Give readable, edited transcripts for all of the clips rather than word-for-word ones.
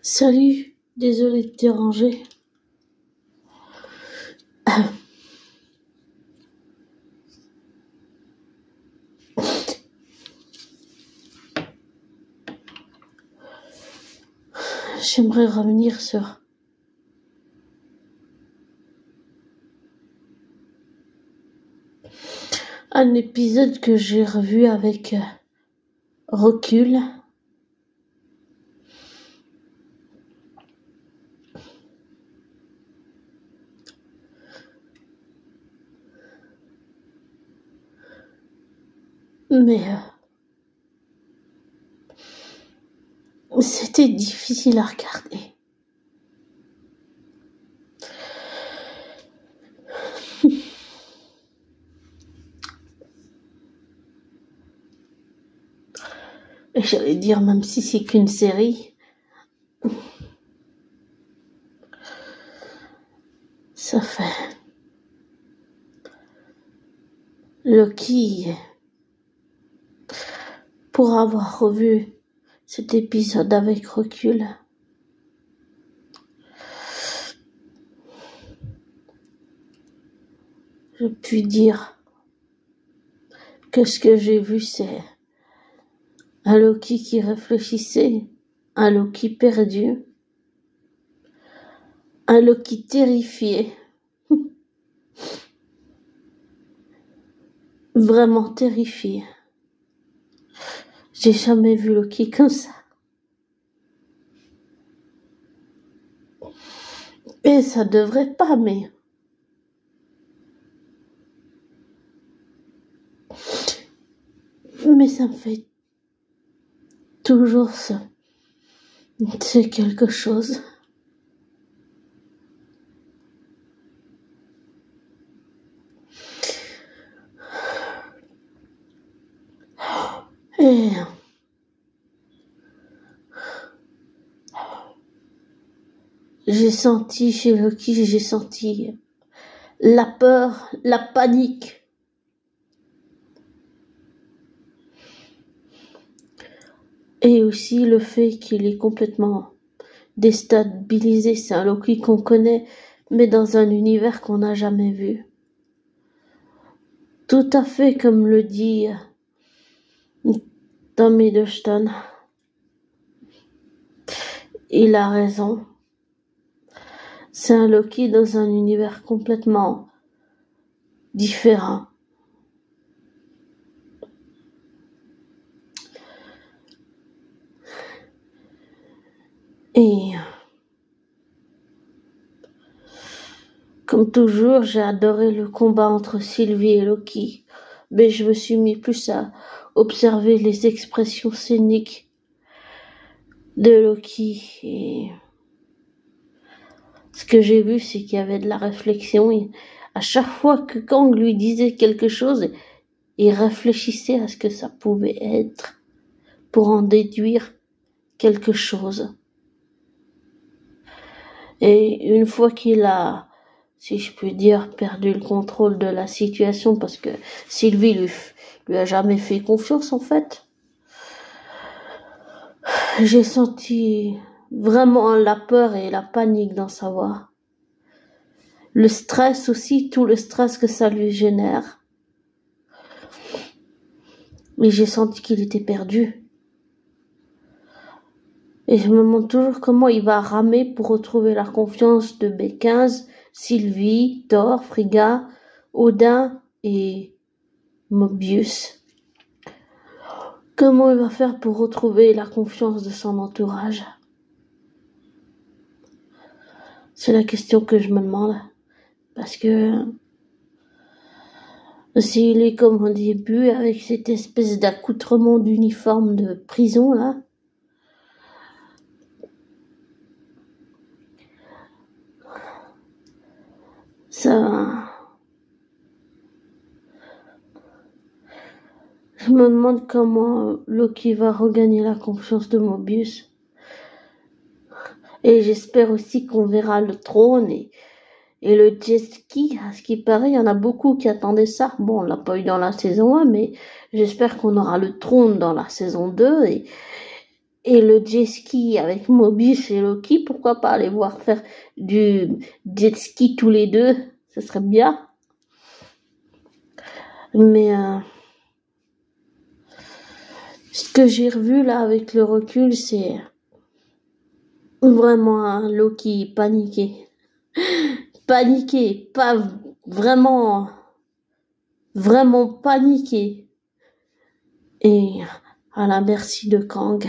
Salut, désolé de te déranger. J'aimerais revenir sur un épisode que j'ai revu avec recul. Mais c'était difficile à regarder. Et j'allais dire, même si c'est qu'une série, ça fait Loki. Pour avoir revu cet épisode avec recul, je puis dire que ce que j'ai vu, c'est un Loki qui réfléchissait, un Loki perdu, un Loki terrifié, vraiment terrifié. J'ai jamais vu Loki comme ça. Et ça devrait pas, mais ça me fait toujours ça. C'est quelque chose. Et j'ai senti chez Loki, j'ai senti la peur, la panique. Et aussi le fait qu'il est complètement déstabilisé. C'est un Loki qu'on connaît, mais dans un univers qu'on n'a jamais vu. Tout à fait comme le dit Tom Hiddleston. Il a raison. C'est un Loki dans un univers complètement différent. Et comme toujours, j'ai adoré le combat entre Sylvie et Loki, mais je me suis mis plus à observer les expressions scéniques de Loki. Et ce que j'ai vu, c'est qu'il y avait de la réflexion. Et à chaque fois que Kang lui disait quelque chose, il réfléchissait à ce que ça pouvait être pour en déduire quelque chose. Et une fois qu'il a, si je puis dire, perdu le contrôle de la situation, parce que Sylvie lui a jamais fait confiance en fait, j'ai senti vraiment la peur et la panique dans sa voix. Le stress aussi, tout le stress que ça lui génère. Mais j'ai senti qu'il était perdu. Et je me demande toujours comment il va ramer pour retrouver la confiance de B15, Sylvie, Thor, Frigga, Odin et Mobius. Comment il va faire pour retrouver la confiance de son entourage? C'est la question que je me demande. Parce que s'il est comme au début avec cette espèce d'accoutrement d'uniforme de prison là, ça, je me demande comment Loki va regagner la confiance de Mobius. Et j'espère aussi qu'on verra le trône et le jet ski. À ce qui paraît, il y en a beaucoup qui attendaient ça. Bon, on l'a pas eu dans la saison 1, mais j'espère qu'on aura le trône dans la saison 2 et le jet ski avec Mobius et Loki, pourquoi pas les voir faire du jet ski tous les deux, ce serait bien. Mais ce que j'ai revu là avec le recul, c'est vraiment un Loki paniqué. Paniqué, pas vraiment paniqué. Et à la merci de Kang.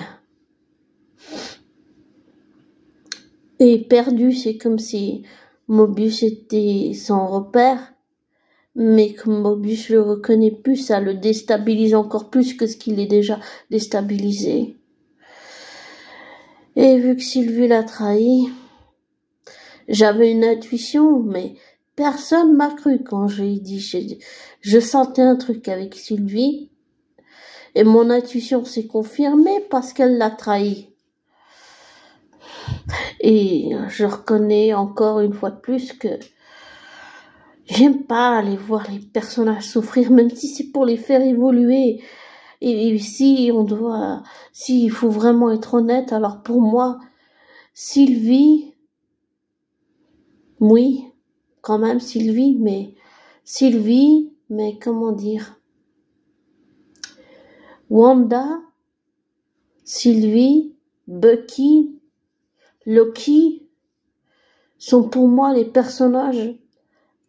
Et perdu, c'est comme si Mobius était sans repère. Mais comme Mobius le reconnaît plus, ça le déstabilise encore plus que ce qu'il est déjà déstabilisé. Et vu que Sylvie l'a trahi, j'avais une intuition, mais personne m'a cru quand je lui ai dit. Je sentais un truc avec Sylvie, et mon intuition s'est confirmée parce qu'elle l'a trahi. Et je reconnais encore une fois de plus que j'aime pas aller voir les personnages souffrir, même si c'est pour les faire évoluer. Et si s'il faut vraiment être honnête, alors pour moi, Sylvie, oui, quand même Sylvie, mais comment dire, Wanda, Sylvie, Bucky, Loki sont pour moi les personnages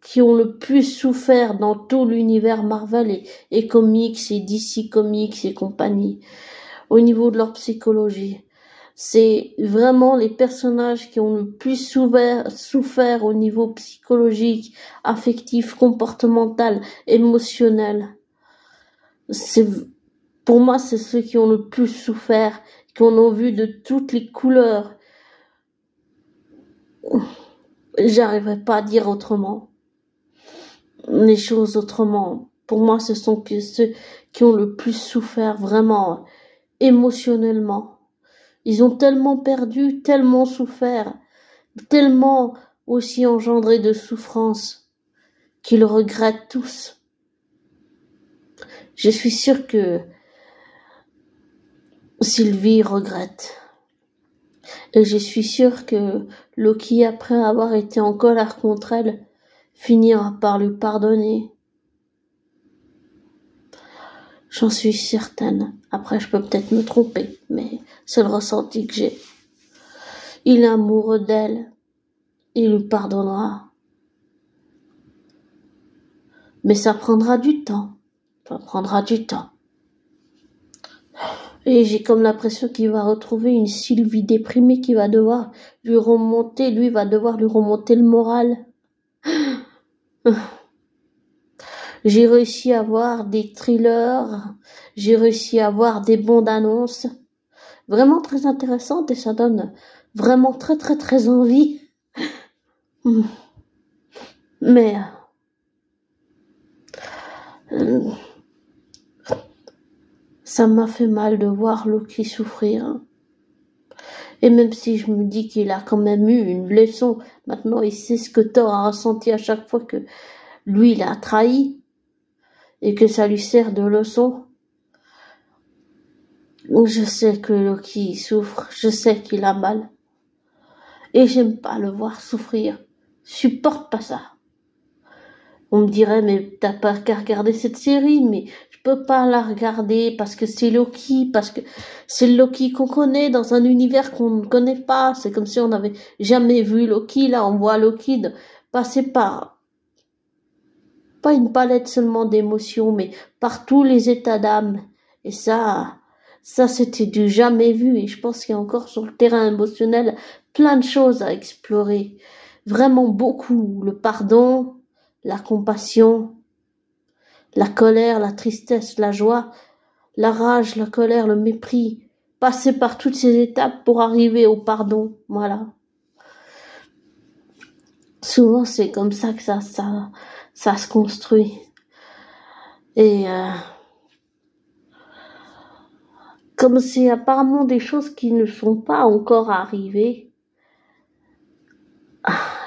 qui ont le plus souffert dans tout l'univers Marvel et comics et DC Comics et compagnie au niveau de leur psychologie. C'est vraiment les personnages qui ont le plus souffert au niveau psychologique, affectif, comportemental, émotionnel. Pour moi, c'est ceux qui ont le plus souffert, qui en ont vu de toutes les couleurs. J'arriverai pas à dire autrement. Les choses autrement. Pour moi, ce sont que ceux qui ont le plus souffert vraiment émotionnellement. Ils ont tellement perdu, tellement souffert, tellement aussi engendré de souffrance qu'ils regrettent tous. Je suis sûre que Sylvie regrette. Et je suis sûre que Loki, après avoir été en colère contre elle, finira par lui pardonner. J'en suis certaine. Après, je peux peut-être me tromper, mais c'est le ressenti que j'ai. Il est amoureux d'elle. Il lui pardonnera. Mais ça prendra du temps. Ça prendra du temps. Et j'ai comme l'impression qu'il va retrouver une Sylvie déprimée qui va devoir lui remonter le moral. J'ai réussi à voir des thrillers, j'ai réussi à voir des bandes annonces vraiment très intéressantes et ça donne vraiment très très très envie. Mais ça m'a fait mal de voir Loki souffrir. Et même si je me dis qu'il a quand même eu une leçon, maintenant il sait ce que Thor a ressenti à chaque fois que lui il a trahi et que ça lui sert de leçon. Je sais que Loki souffre, je sais qu'il a mal. Et j'aime pas le voir souffrir. Je supporte pas ça. On me dirait, mais t'as pas qu'à regarder cette série, mais je peux pas la regarder parce que c'est Loki, parce que c'est le Loki qu'on connaît dans un univers qu'on ne connaît pas. C'est comme si on n'avait jamais vu Loki. Là, on voit Loki passer par pas une palette seulement d'émotions, mais par tous les états d'âme. Et ça, c'était du jamais vu. Et je pense qu'il y a encore sur le terrain émotionnel plein de choses à explorer. Vraiment beaucoup. Le pardon, la compassion, la colère, la tristesse, la joie, la rage, la colère, le mépris. Passer par toutes ces étapes pour arriver au pardon. Voilà. Souvent, c'est comme ça que ça se construit. Et comme c'est apparemment des choses qui ne sont pas encore arrivées,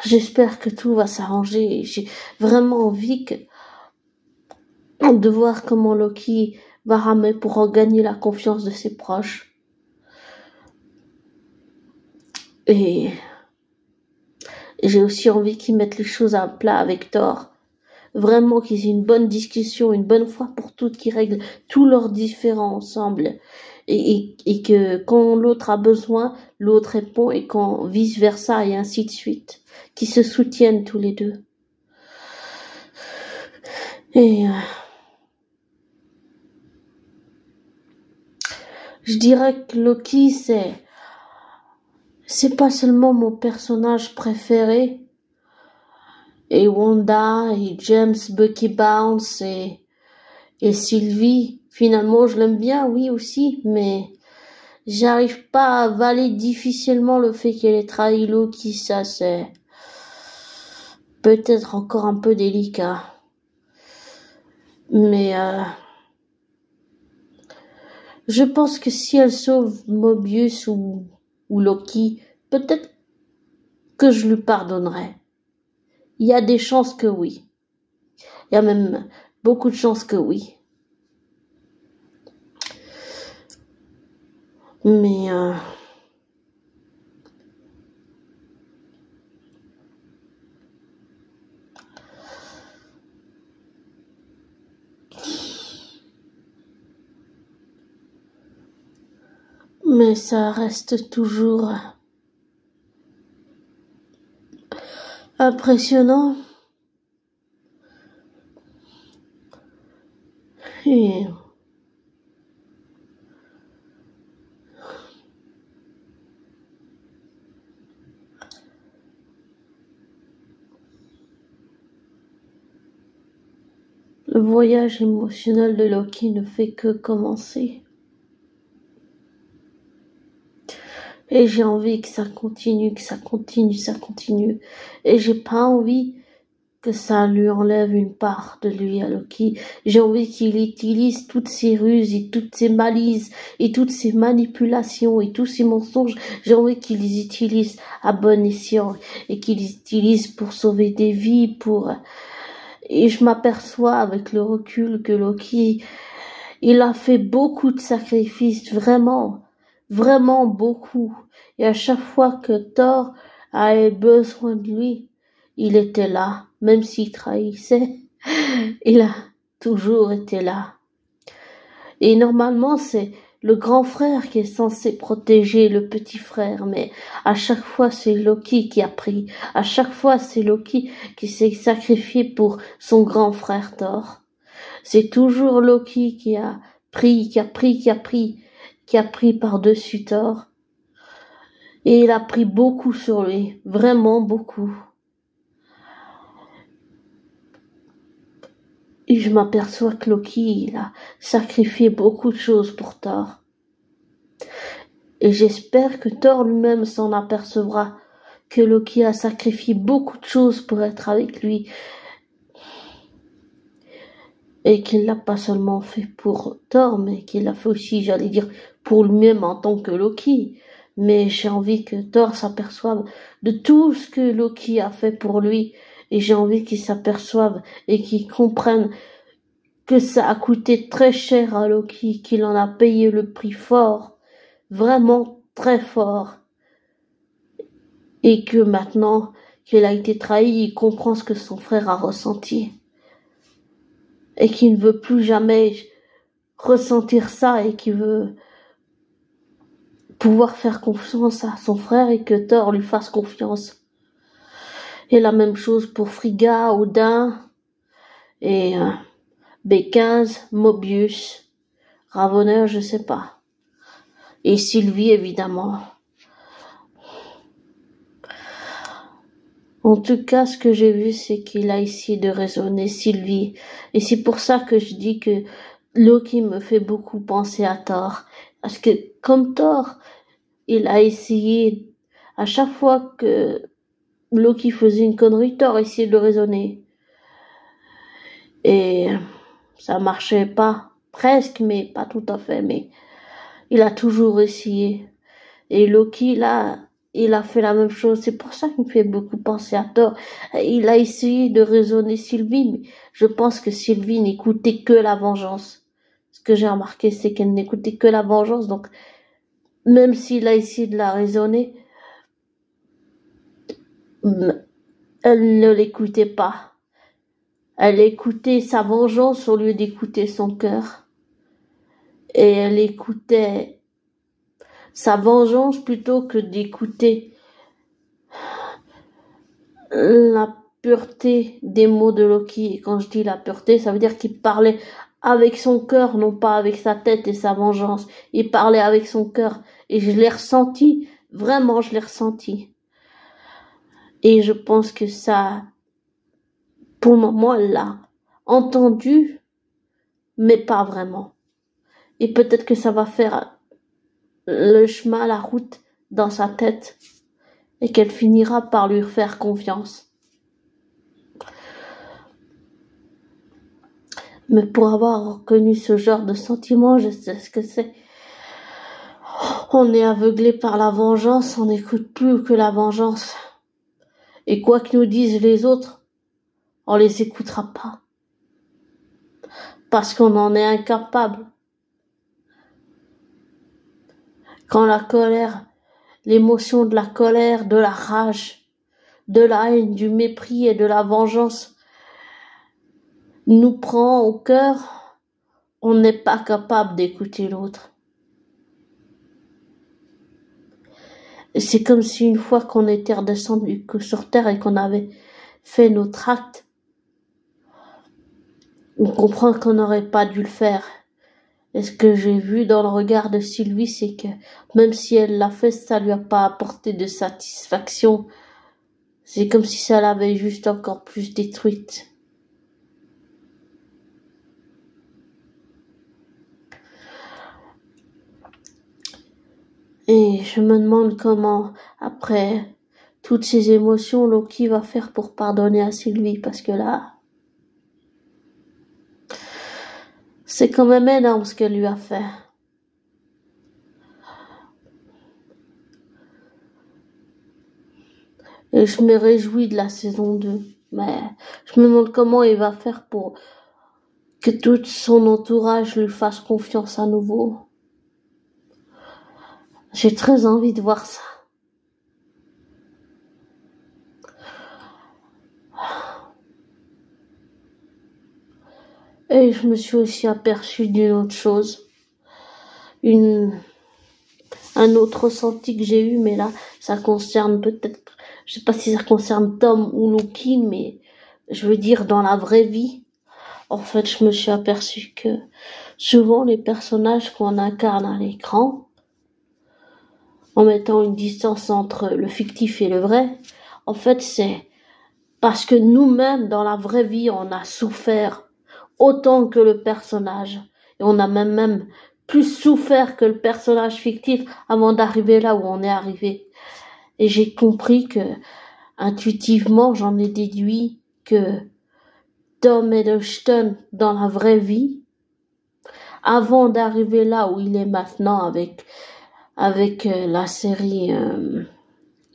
j'espère que tout va s'arranger. J'ai vraiment envie de voir comment Loki va ramer pour regagner la confiance de ses proches. Et j'ai aussi envie qu'ils mettent les choses à plat avec Thor. Vraiment qu'ils aient une bonne discussion, une bonne fois pour toutes, qu'ils règlent tous leurs différends ensemble. Et que quand l'autre a besoin, l'autre répond, et quand vice versa, et ainsi de suite. Qu'ils se soutiennent tous les deux. Et je dirais que Loki, c'est pas seulement mon personnage préféré, et Wanda, et James, Bucky Barnes, et Sylvie, finalement je l'aime bien, oui aussi, mais j'arrive pas à avaler difficilement le fait qu'elle ait trahi Loki, ça c'est peut-être encore un peu délicat. Mais je pense que si elle sauve Mobius ou Loki, peut-être que je lui pardonnerai. Il y a des chances que oui. Il y a même beaucoup de chances que oui. Mais ça reste toujours impressionnant. Et le voyage émotionnel de Loki ne fait que commencer. Et j'ai envie que ça continue, que ça continue, ça continue. Et j'ai pas envie que ça lui enlève une part de lui à Loki. J'ai envie qu'il utilise toutes ses ruses et toutes ses malices et toutes ses manipulations et tous ses mensonges. J'ai envie qu'il les utilise à bon escient et qu'il les utilise pour sauver des vies, et je m'aperçois avec le recul que Loki, il a fait beaucoup de sacrifices, vraiment, vraiment beaucoup. Et à chaque fois que Thor avait besoin de lui, il était là, même s'il trahissait, il a toujours été là. Et normalement, c'est le grand frère qui est censé protéger le petit frère, mais à chaque fois, c'est Loki qui a pris. À chaque fois, c'est Loki qui s'est sacrifié pour son grand frère Thor. C'est toujours Loki qui a pris par-dessus Thor. Et il a pris beaucoup sur lui, vraiment beaucoup. Et je m'aperçois que Loki, il a sacrifié beaucoup de choses pour Thor. Et j'espère que Thor lui-même s'en apercevra, que Loki a sacrifié beaucoup de choses pour être avec lui. Et qu'il l'a pas seulement fait pour Thor, mais qu'il l'a fait aussi, j'allais dire, pour lui-même en tant que Loki. Mais j'ai envie que Thor s'aperçoive de tout ce que Loki a fait pour lui. Et j'ai envie qu'il s'aperçoive et qu'il comprenne que ça a coûté très cher à Loki, qu'il en a payé le prix fort, vraiment très fort. Et que maintenant qu'il a été trahi, il comprend ce que son frère a ressenti. Et qu'il ne veut plus jamais ressentir ça et qu'il veut pouvoir faire confiance à son frère et que Thor lui fasse confiance. Et la même chose pour Frigga, Odin et B15, Mobius, Raveneur, je sais pas. Et Sylvie, évidemment. En tout cas, ce que j'ai vu, c'est qu'il a essayé de raisonner Sylvie. Et c'est pour ça que je dis que Loki me fait beaucoup penser à Thor. Parce que comme Thor, il a essayé, à chaque fois que Loki faisait une connerie, Thor essayait de raisonner. Et ça marchait pas. Presque, mais pas tout à fait. Mais il a toujours essayé. Et Loki, là, il a fait la même chose. C'est pour ça qu'il me fait beaucoup penser à Thor. Il a essayé de raisonner Sylvie, mais je pense que Sylvie n'écoutait que la vengeance. Ce que j'ai remarqué, c'est qu'elle n'écoutait que la vengeance. Donc, même s'il a essayé de la raisonner, Elle ne l'écoutait pas. Elle écoutait sa vengeance au lieu d'écouter son cœur. Et elle écoutait sa vengeance plutôt que d'écouter la pureté des mots de Loki. Et quand je dis la pureté, ça veut dire qu'il parlait avec son cœur, non pas avec sa tête et sa vengeance. Il parlait avec son cœur. Et je l'ai ressenti. Vraiment, je l'ai ressenti. Et je pense que ça, pour le moment, elle l'a entendu, mais pas vraiment. Et peut-être que ça va faire le chemin, la route dans sa tête, et qu'elle finira par lui faire confiance. Mais pour avoir reconnu ce genre de sentiment, je sais ce que c'est. On est aveuglé par la vengeance, on n'écoute plus que la vengeance. Et quoi que nous disent les autres, on les écoutera pas. Parce qu'on en est incapable. Quand la colère, l'émotion de la colère, de la rage, de la haine, du mépris et de la vengeance nous prend au cœur, on n'est pas capable d'écouter l'autre. Et c'est comme si une fois qu'on était redescendu sur terre et qu'on avait fait notre acte, on comprend qu'on n'aurait pas dû le faire. Et ce que j'ai vu dans le regard de Sylvie, c'est que même si elle l'a fait, ça lui a pas apporté de satisfaction. C'est comme si ça l'avait juste encore plus détruite. Et je me demande comment, après toutes ces émotions, Loki va faire pour pardonner à Sylvie, parce que là, c'est quand même énorme ce qu'elle lui a fait. Et je me réjouis de la saison 2. Mais je me demande comment il va faire pour que tout son entourage lui fasse confiance à nouveau. J'ai très envie de voir ça. Et je me suis aussi aperçue d'une autre chose. Un autre ressenti que j'ai eu, mais là, ça concerne peut-être, je sais pas si ça concerne Tom ou Loki, mais je veux dire dans la vraie vie. En fait, je me suis aperçue que souvent les personnages qu'on incarne à l'écran, en mettant une distance entre le fictif et le vrai, en fait, c'est parce que nous-mêmes, dans la vraie vie, on a souffert autant que le personnage. Et on a même plus souffert que le personnage fictif avant d'arriver là où on est arrivé. Et j'ai compris que, intuitivement, j'en ai déduit que Tom Hiddleston, dans la vraie vie, avant d'arriver là où il est maintenant avec la série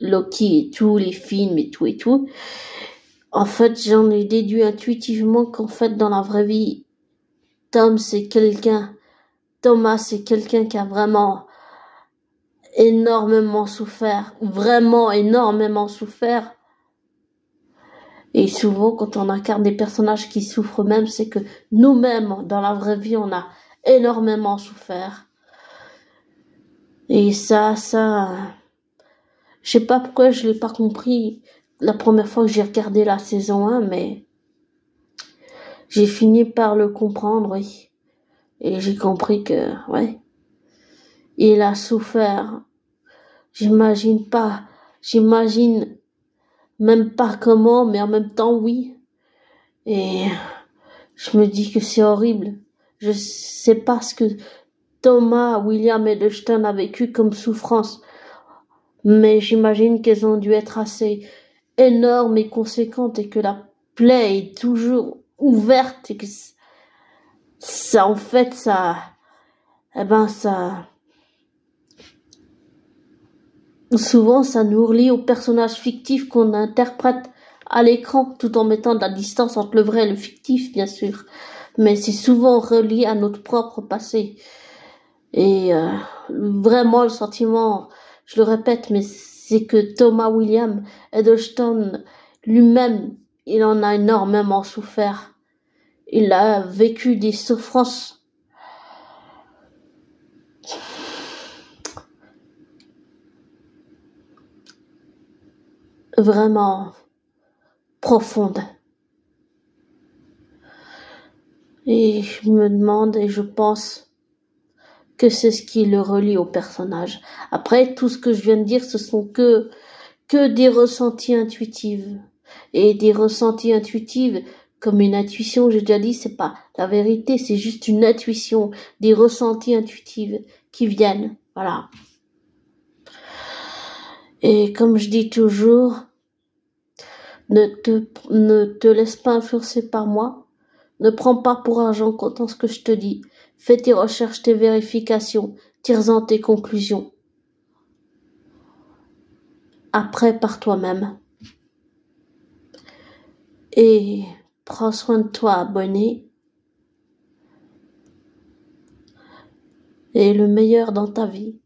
Loki et tout, les films et tout, en fait, j'en ai déduit intuitivement qu'en fait, dans la vraie vie, Thomas, c'est quelqu'un qui a vraiment énormément souffert, vraiment énormément souffert. Et souvent, quand on incarne des personnages qui souffrent même, c'est que nous-mêmes, dans la vraie vie, on a énormément souffert. Et ça, je sais pas pourquoi je l'ai pas compris la première fois que j'ai regardé la saison 1, mais j'ai fini par le comprendre, oui. Et j'ai compris que, ouais, il a souffert. J'imagine même pas comment, mais en même temps, oui. Et je me dis que c'est horrible. Je sais pas ce que Thomas William Hiddleston a vécu comme souffrance, mais j'imagine qu'elles ont dû être assez énormes et conséquentes et que la plaie est toujours ouverte et que ça, en fait, souvent, ça nous relie au personnage fictif qu'on interprète à l'écran, tout en mettant de la distance entre le vrai et le fictif, bien sûr. Mais c'est souvent relié à notre propre passé. Et vraiment, le sentiment, je le répète, mais c'est que Thomas William Edelstone lui-même, il en a énormément souffert. Il a vécu des souffrances vraiment profondes. Et je me demande et je pense que c'est ce qui le relie au personnage. Après, tout ce que je viens de dire, ce sont que des ressentis intuitifs. Et des ressentis intuitifs, comme une intuition, j'ai déjà dit, c'est pas la vérité, c'est juste une intuition, des ressentis intuitifs qui viennent, voilà. Et comme je dis toujours, ne te laisse pas influencer par moi, ne prends pas pour argent comptant ce que je te dis, fais tes recherches, tes vérifications, tire-en tes conclusions. Après, par toi-même. Et prends soin de toi, abonné. Et le meilleur dans ta vie.